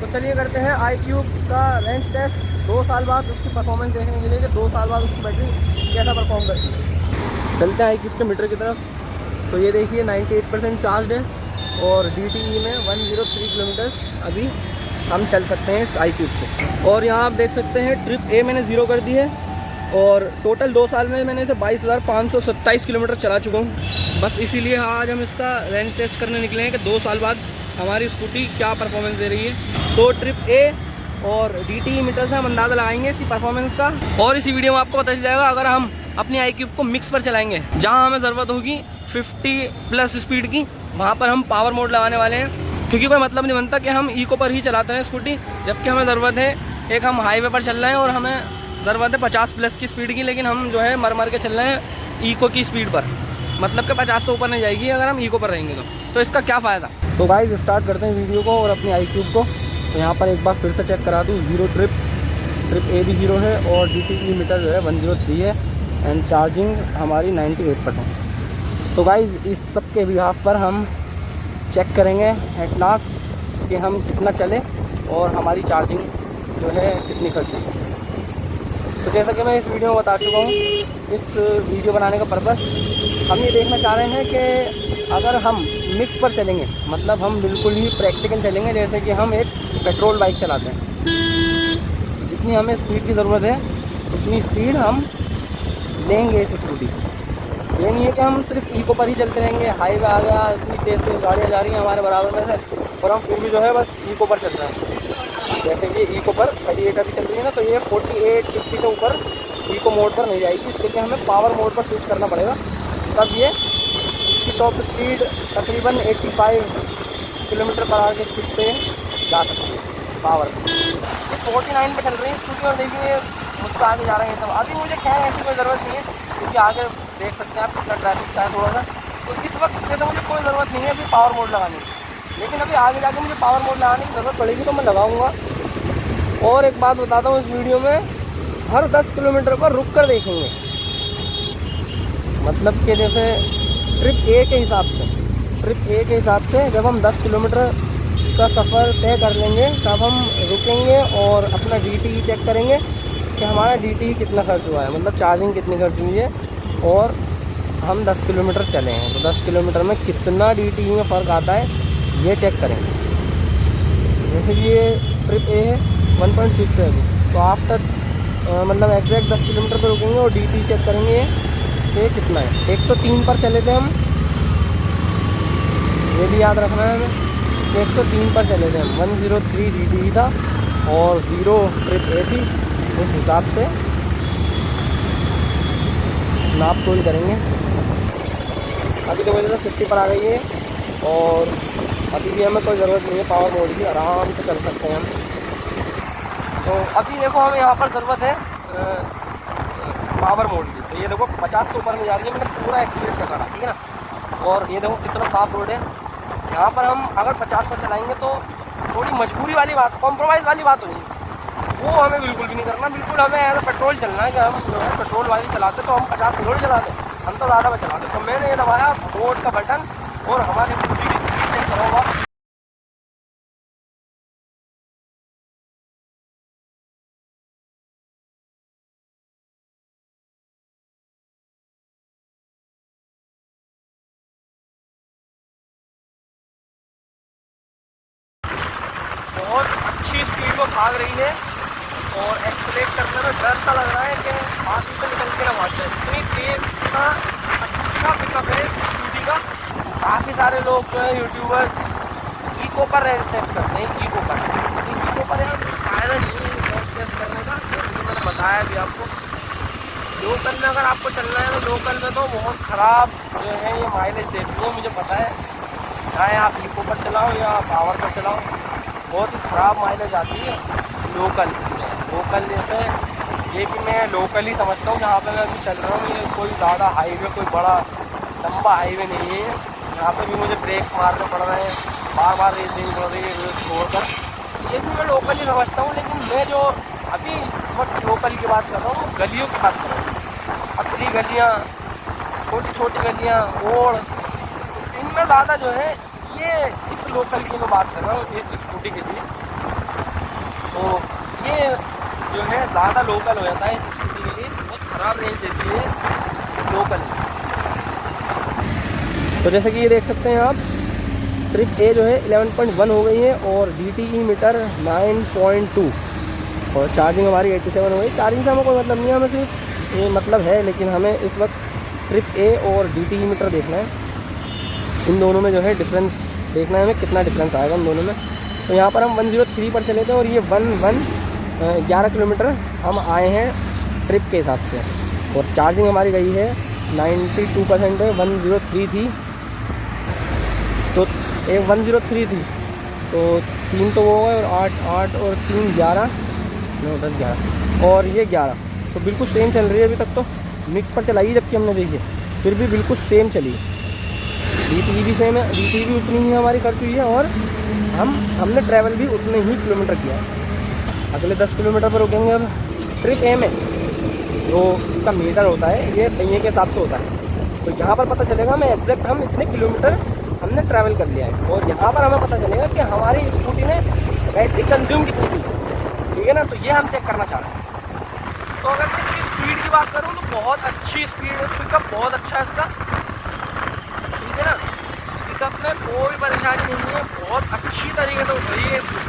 तो चलिए करते हैं iQube का रेंज टेस्ट 2 साल बाद उसकी परफॉर्मेंस देखने के लिए कि 2 साल बाद उसकी बैटरी कैसा परफॉर्म करती है। चलते हैं iQube के मीटर की तरफ। तो ये देखिए 98% चार्ज है और DTE में 103 किलोमीटर्स अभी हम चल सकते हैं इस iQube से। और यहाँ आप देख सकते हैं ट्रिप ए मैंने 0 कर दी है और टोटल 2 साल में मैंने इसे 22,527 किलोमीटर चला चुका हूँ। बस इसीलिए आज हम इसका रेंज टेस्ट करने निकले हैं कि 2 साल बाद हमारी स्कूटी क्या परफॉर्मेंस दे रही है। तो ट्रिप ए और DTE मीटर से हम अंदाज़ा लगाएंगे इसकी परफॉर्मेंस का। और इसी वीडियो में आपको पता चल जाएगा अगर हम अपनी iQube को मिक्स पर चलाएंगे, जहाँ हमें ज़रूरत होगी 50+ स्पीड की, वहाँ पर हम पावर मोड लगाने वाले हैं। क्योंकि कोई मतलब नहीं बनता कि हम इको पर ही चलाते हैं स्कूटी, जबकि हमें ज़रूरत है, एक हम हाईवे पर चल रहे हैं और हमें ज़रूरत है 50+ की स्पीड की, लेकिन हम जो है मर के चल रहे हैं इको की स्पीड पर। मतलब कि 50 से ऊपर नहीं जाएगी अगर हम इको पर रहेंगे तो इसका क्या फ़ायदा। तो गाइस स्टार्ट करते हैं वीडियो को और अपनी iQube को। तो यहाँ पर एक बार फिर से चेक करा दूँ, 0 ट्रिप ए भी 0 है और DTE मीटर जो है 103 है एंड चार्जिंग हमारी 98%। तो गाइस इस सब के बिहाफ पर हम चेक करेंगे एट लास्ट कि हम कितना चले और हमारी चार्जिंग जो है कितनी खर्च हुई। तो जैसा कि मैं इस वीडियो में बता चुका हूँ, इस वीडियो बनाने का पर्पस हम ये देखना चाह रहे हैं कि अगर हम मिक्स पर चलेंगे, मतलब हम बिल्कुल ही प्रैक्टिकल चलेंगे, जैसे कि हम एक पेट्रोल बाइक चलाते हैं, जितनी हमें स्पीड की ज़रूरत है उतनी स्पीड हम लेंगे इस स्कूटी। ये नहीं है कि हम सिर्फ इको पर ही चलते रहेंगे, हाईवे आ गया, इतनी तेज़ गाड़ियाँ जा रही हैं हमारे बराबर में से और हम फिर भी जो है बस इको पर चल रहे हैं। जैसे कि इको पर 38 अभी चल रही है ना, तो ये 48-50 से ऊपर इको मोड पर नहीं जाएगी। इसके लिए हमें पावर मोड पर स्विच करना पड़ेगा, तब ये इसकी टॉप स्पीड तकरीबन 85 किलोमीटर पर आवर की स्पीड से जा सकती है पावर। ये 49 पर चल रही है स्कूटी और देखिए मुझसे आगे जा रहे हैं सब। अभी मुझे खैर ऐसी कोई ज़रूरत नहीं है, क्योंकि आगे देख सकते हैं आप कितना ट्रैफिक है थोड़ा सा। तो इस वक्त जैसे मुझे कोई ज़रूरत नहीं है अभी पावर मोड लगाने की, लेकिन अभी आगे जाके मुझे पावर मोड लगाने की ज़रूरत पड़ेगी तो मैं लगाऊंगा। और एक बात बताता हूँ, इस वीडियो में हर 10 किलोमीटर पर रुक कर देखेंगे, मतलब कि जैसे ट्रिप ए के हिसाब से जब हम 10 किलोमीटर का सफ़र तय कर लेंगे तब हम रुकेंगे और अपना DTE चेक करेंगे कि हमारा DTE कितना खर्च हुआ है, मतलब चार्जिंग कितनी खर्च हुई है और हम 10 किलोमीटर चले हैं तो 10 किलोमीटर में कितना DTE में फ़र्क आता है ये चेक करेंगे। जैसे कि ये ट्रिप ए है 1.6 है अभी, तो आफ्टर मतलब एग्जैक्ट 10 किलोमीटर पर रुकेंगे और DTE चेक करेंगे ये कितना है। 103 पर चले थे हम, ये भी याद रखना है हमें, 103 पर चले थे हम। 103 DTE था और 0 ट्रिप ए थी। उस हिसाब से नाप तोल करेंगे। अभी तो वजह से 50 पर आ गई है और अभी भी हमें कोई ज़रूरत नहीं है पावर मोड की, आराम से चल सकते हैं हम। तो अभी देखो हमें यहाँ पर ज़रूरत है पावर मोड की। तो ये देखो 50 से ऊपर में जा रही है, मैंने पूरा एक्सीलेट कर रहा, ठीक है ना। और ये देखो कितना साफ रोड है। यहाँ पर हम अगर 50 पर चलाएंगे तो थोड़ी मजबूरी वाली बात, कॉम्प्रोमाइज़ वाली बात होगी, वो हमें बिल्कुल भी नहीं करना। बिल्कुल हमें एज अ पेट्रोल चलना है कि हम जो है पेट्रोल वाली चलाते तो हम 50 किलोमीटर चलाते, हम तो ज़्यादा में चलाते। तो मैंने ये दबाया मोड का बटन और हमारी स्कूटी की स्पीड चेक करूँगा। बहुत अच्छी स्पीड में भाग रही है और एक्सीलेट करने में डर सा लग रहा है कि हाथ से निकल के ना भाग जाए, इतनी तेज़, इतना अच्छा पिकअप है इस स्कूटी का। काफ़ी सारे लोग जो है यूट्यूबर्स इको पर रेंज टेस्ट करते हैं, इको पर यार कुछ फ़ायदा नहीं है रेंज टेस्ट करने का। जैसे कि मैंने बताया भी आपको, लोकल में अगर आपको चलना है तो लोकल में तो बहुत ख़राब जो है ये माइलेज देती है, मुझे पता है। चाहे आप इको पर चलाओ या पावर पर चलाओ, बहुत ही ख़राब माइलेज आती है लोकल। जैसे ये भी मैं लोकल ही समझता हूँ जहाँ पे मैं अभी चल रहा हूँ। ये कोई ज़्यादा हाईवे, कोई बड़ा लंबा हाईवे नहीं है, यहाँ पे भी मुझे ब्रेक मारने पड़ रहे हैं, बार बार रेस देनी पड़ रही है छोड़कर। ये भी मैं लोकल ही समझता हूँ, लेकिन मैं जो अभी इस वक्त लोकल की बात कर रहा हूँ, गलियों की बात कर रहा हूँ। अपनी गलियाँ, छोटी छोटी गलियाँ, रोड, इनमें ज़्यादा जो है ये इस लोकल की मैं बात कर रहा हूँ, इस स्कूटी के लिए। ज़्यादा लोकल हो जाता है इस स्कूटी के लिए, बहुत ख़राब रेंज देती है लोकल। तो जैसे कि ये देख सकते हैं आप, ट्रिप ए जो है 11.1 हो गई है और DTE मीटर 9.2 और चार्जिंग हमारी 87 हो गई। चार्जिंग से हमें कोई मतलब नहीं है, हमें सिर्फ ये मतलब है, लेकिन हमें इस वक्त ट्रिप ए और DTE मीटर देखना है, इन दोनों में जो है डिफरेंस देखना है हमें, कितना डिफरेंस आएगा इन दोनों में। तो यहाँ पर हम 103 पर चले थे और ये 11 किलोमीटर हम आए हैं ट्रिप के हिसाब से, और चार्जिंग हमारी गई है 92% है, 103 थी, तो 103 थी, तो 3 तो वो है, और 8 और 3 11, 9 10 11 और ये 11, तो बिल्कुल सेम चल रही है अभी तक। तो मिक्स पर चलाई जबकि हमने देखी फिर भी बिल्कुल सेम चली। DTE भी सेम है, DTE भी उतनी ही हमारी खर्च हुई है और हमने ट्रैवल भी उतने ही किलोमीटर किया है। अगले 10 किलोमीटर पर रुकेंगे अब। ट्रिप ए में जो इसका मीटर होता है ये पहिए के हिसाब से होता है, तो यहाँ पर पता चलेगा हमें एग्जैक्ट हम इतने किलोमीटर हमने ट्रैवल कर लिया है, और यहाँ पर हमें पता चलेगा कि हमारी स्कूटी ने बैटरी कंज्यूम कितनी की, ठीक है ना। तो ये हम चेक करना चाह रहे हैं। तो अगर मैं इसकी स्पीड की बात करूँ तो बहुत अच्छी स्पीड है, पिकअप बहुत अच्छा है इसका, ठीक है ना। पिकअप में कोई परेशानी नहीं है, बहुत अच्छी तरीके से उठ रही है स्पीड।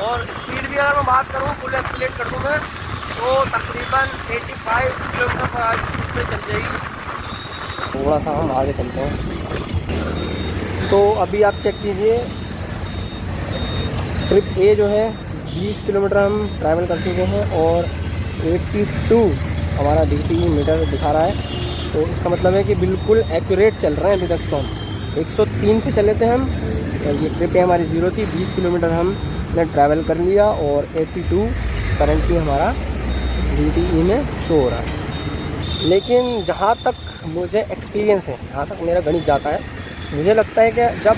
और स्पीड भी अगर मैं बात करूँ, फुल एक्सीलेट कर दूँ मैं तो तकरीबन 85 किलोमीटर पर आवर स्पीड से चल जाएगी। थोड़ा सा हम आगे चलते हैं। तो अभी आप चेक कीजिए, ट्रिप ए जो है 20 किलोमीटर हम ट्रैवल कर चुके हैं और 82 हमारा DTE मीटर दिखा रहा है, तो इसका मतलब है कि बिल्कुल एक्यूरेट चल रहे हैं अभी तक। तो हम 103 से चले थे हम, और ये ट्रिप है हमारी 0 थी, 20 किलोमीटर हमने ट्रैवल कर लिया और 82 करंटली हमारा DTE में शो हो रहा है। लेकिन जहाँ तक मुझे एक्सपीरियंस है, जहाँ तक मेरा गणित जाता है, मुझे लगता है कि जब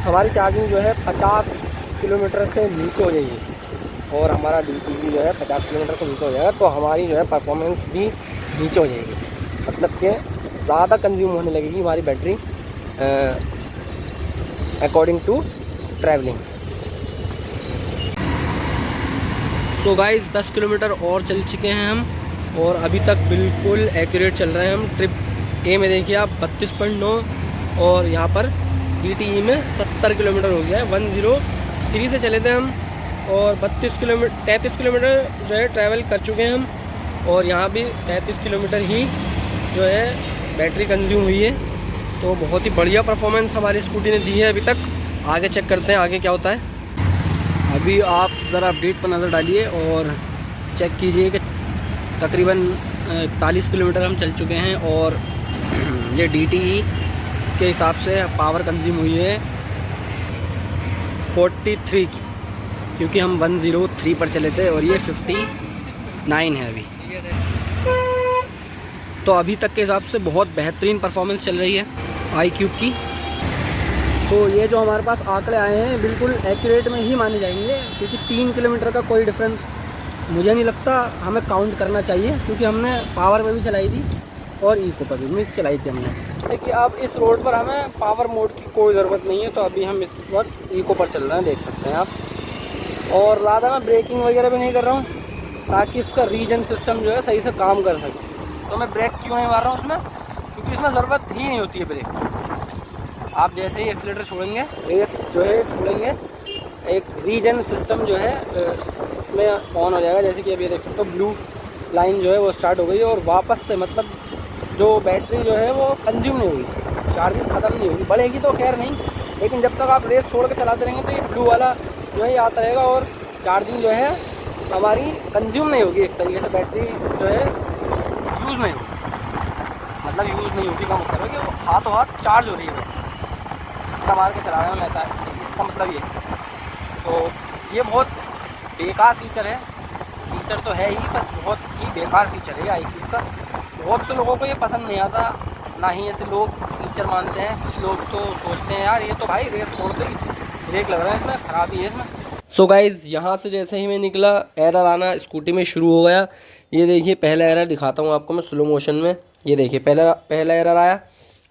हमारी चार्जिंग जो है 50 किलोमीटर से नीचे हो जाएगी और हमारा DTE जो है 50 किलोमीटर से नीचे हो जाएगा, तो हमारी जो है परफॉर्मेंस भी नीचे हो जाएगी, मतलब कि ज़्यादा कंज्यूम होने लगेगी हमारी battery according to travelling. So guys 10 kilometre और चल चुके हैं हम और अभी तक बिल्कुल एक्यूरेट चल रहे हैं हम। ट्रिप ए में देखिए आप 32.9 और यहाँ पर DTE में 70 किलोमीटर हो गया है। 103 से चले थे हम और 33 किलोमीटर जो है ट्रैवल कर चुके हैं हम, और यहाँ भी 33 किलोमीटर ही जो है बैटरी कंज्यूम हुई है। तो बहुत ही बढ़िया परफॉर्मेंस हमारी स्कूटी ने दी है अभी तक। आगे चेक करते हैं आगे क्या होता है। अभी आप ज़रा अपडेट पर नज़र डालिए और चेक कीजिए कि तकरीबन 41 किलोमीटर हम चल चुके हैं और ये DTE के हिसाब से पावर कंज्यूम हुई है 43 की, क्योंकि हम 103 पर चले थे और ये 59 है अभी। तो अभी तक के हिसाब से बहुत बेहतरीन परफॉर्मेंस चल रही है iQube की। तो ये जो हमारे पास आंकड़े आए हैं बिल्कुल एक्यूरेट में ही माने जाएंगे, क्योंकि 3 किलोमीटर का कोई डिफरेंस मुझे नहीं लगता हमें काउंट करना चाहिए, क्योंकि हमने पावर में भी चलाई थी और इको पर भी मिक्स चलाई थी हमने। जैसे कि अब इस रोड पर हमें पावर मोड की कोई ज़रूरत नहीं है, तो अभी हम इस वक्त इको पर चल रहे हैं, देख सकते हैं आप। और ज़्यादा मैं ब्रेकिंग वगैरह भी नहीं कर रहा हूँ ताकि इसका रीजन सिस्टम जो है सही से काम कर सके। तो मैं ब्रेक क्यों नहीं मार रहा हूँ इसमें, क्योंकि इसमें ज़रूरत ही नहीं होती है ब्रेक की। आप जैसे ही एक्सीलेटर छोड़ेंगे, रेस जो है छोड़ेंगे, एक रीजन सिस्टम जो है इसमें ऑन हो जाएगा। जैसे कि अभी देख सकते हो ब्लू लाइन जो है वो स्टार्ट हो गई और वापस से मतलब जो बैटरी जो है वो कंज्यूम नहीं होगी, चार्जिंग ख़त्म नहीं होगी। बढ़ेगी तो खैर नहीं, लेकिन जब तक आप रेस छोड़ के चलाते रहेंगे तो ये ब्लू वाला जो है आता रहेगा और चार्जिंग जो है हमारी कंज्यूम नहीं होगी। एक तरीके से बैटरी जो है यूज़ नहीं होगी, मतलब यूज़ नहीं होगी का मतलब है कि वो हाथों हाथ चार्ज हो रही है बैटरी, धक्का मार के चला रहे हैं ऐसा, इसका मतलब ये। तो ये बहुत बेकार फीचर है, फीचर तो है ही, बस बहुत ही बेकार फीचर है iQube का। बहुत से लोगों को ये पसंद नहीं आता, ना ही ऐसे लोग फीचर मानते हैं। कुछ लोग तो सोचते हैं यार ये तो भाई रेस छोड़ गई, ब्रेक लग रहा है इसमें, ख़राबी है इसमें। सो गाइज़ यहाँ से जैसे ही मैं निकला एरर आना स्कूटी में शुरू हो गया। ये देखिए पहला एरर दिखाता हूँ आपको मैं स्लो मोशन में। ये देखिए पहला एरर आया,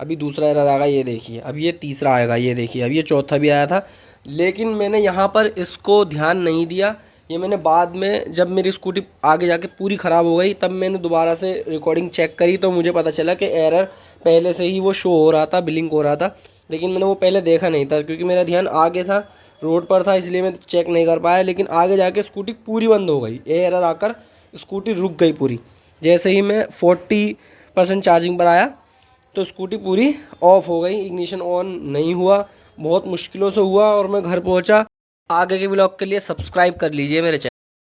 अभी दूसरा एरर आएगा, ये देखिए अब ये तीसरा आएगा, ये देखिए अब ये चौथा भी आया था। लेकिन मैंने यहाँ पर इसको ध्यान नहीं दिया ये मैंने बाद में जब मेरी स्कूटी आगे जाके पूरी ख़राब हो गई तब मैंने दोबारा से रिकॉर्डिंग चेक करी तो मुझे पता चला कि एरर पहले से ही वो शो हो रहा था, बिलिंक हो रहा था, लेकिन मैंने वो पहले देखा नहीं था क्योंकि मेरा ध्यान आगे था, रोड पर था, इसलिए मैं चेक नहीं कर पाया। लेकिन आगे जाके स्कूटी पूरी बंद हो गई, एरर आकर स्कूटी रुक गई पूरी। जैसे ही मैं 40% चार्जिंग पर आया तो स्कूटी पूरी ऑफ हो गई, इग्निशन ऑन नहीं हुआ, बहुत मुश्किलों से हुआ और मैं घर पहुंचा। आगे के व्लॉग के लिए सब्सक्राइब कर लीजिए मेरे चैनल।